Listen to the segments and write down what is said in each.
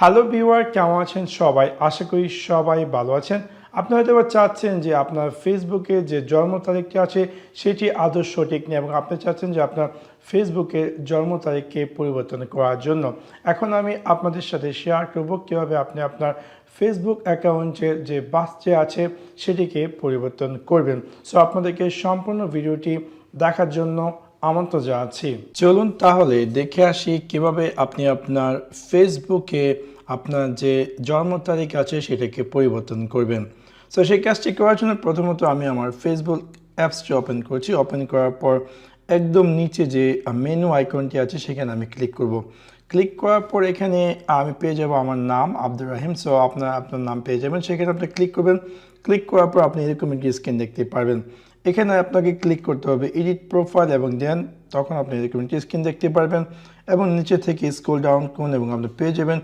Hello viewer, কেমন আছেন সবাই? আশা করি সবাই ভালো আছেন। আপনি হয়তো বা চাচ্ছেন যে আপনার ফেসবুকে যে জন্ম তারিখটি আছে সেটি আদৌ সঠিক নেই এবং আপনি চাচ্ছেন যে আপনার ফেসবুকে জন্ম তারিখকে পরিবর্তন করার জন্য। এখন আমি আপনাদের সাথে শেয়ার করব কীভাবে আপনি আপনার ফেসবুক অ্যাকাউন্টের যে বার্থডে আছে সেটিকে পরিবর্তন করবেন। সো আপনাদেরকে সম্পূর্ণ ভিডিওটি দেখার জন্য আমন্ত্রণ জানাচ্ছি। চলুন তাহলে দেখে আসি কিভাবে আপনি আপনার ফেসবুকে আপনার যে জন্ম তারিখ আছে সেটাকে পরিবর্তন করবেন। সো সেই কাজটি করার জন্য প্রথমত আমি আমার ফেসবুক অ্যাপসটি ওপেন করছি। ওপেন করার পর একদম নিচে যে মেনু আইকনটি আছে সেখানে আমি ক্লিক করব। ক্লিক করার পর এখানে আমি পেয়ে যাব আমার নাম আব্দুর রাহিম। সো আপনার নাম পেয়ে যাবেন, সেখানে আপনি ক্লিক করবেন। ক্লিক করার পর আপনি এরকম একটি স্ক্রিন দেখতে পারবেন। এখানে আপনাকে ক্লিক করতে হবে এডিট প্রোফাইল এবং দেন তখন আপনি এরকম একটি স্ক্রিন দেখতে পারবেন এবং নিচে থেকে স্ক্রল ডাউন করুন এবং আপনি পেয়ে যাবেন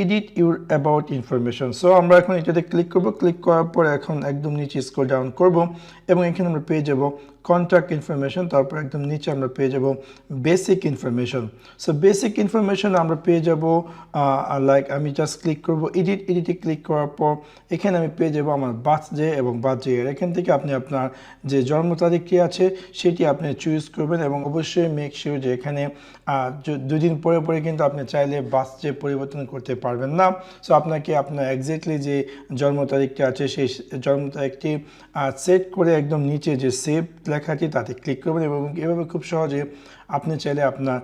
edit your about information. So আমরা এখন এটাতে ক্লিক করব। ক্লিক করার পর এখন একদম নিচে স্ক্রল ডাউন করব এবং এখানে আমরা পেয়ে যাব কন্ট্যাক্ট ইনফরমেশন। তারপর একদম নিচে আমরা পেয়ে যাব basic information. So basic information আমরা পেয়ে যাব লাইক আমি জাস্ট ক্লিক করব এডিটে ক্লিক করার পর এখানে আমি পেয়ে যাব আমার বার্থডে এবং বার্থডে ইয়ার। এখান থেকে আপনি আপনার যে জন্ম তারিখটি আছে সেটি আপনি চুজ করবেন এবং অবশ্যই মেক শিওর যে এখানে দুদিন পরে পরে কিন্তু আপনি চাইলে বার্থডে পরিবর্তন করতে পারবেন না। সো আপনাকে আপনার এক্স্যাক্টলি যে জন্ম তারিখটি আছে সেই জন্ম তারিখটি সেট করে একদম নিচে যে সেভ লেখাটি তাতে ক্লিক করবেন এবং এভাবে খুব সহজে আপনি চাইলে আপনার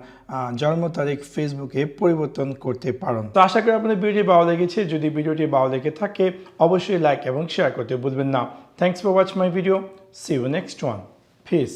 জন্ম তারিখ ফেসবুকে পরিবর্তন করতে পারেন। তো আশা করি আপনাদের ভিডিওটি ভালো লেগেছে। যদি ভিডিওটি ভালো লেগে থাকে অবশ্যই লাইক এবং শেয়ার করতে ভুলবেন না। Thanks for watching my video. See you next one. Piece.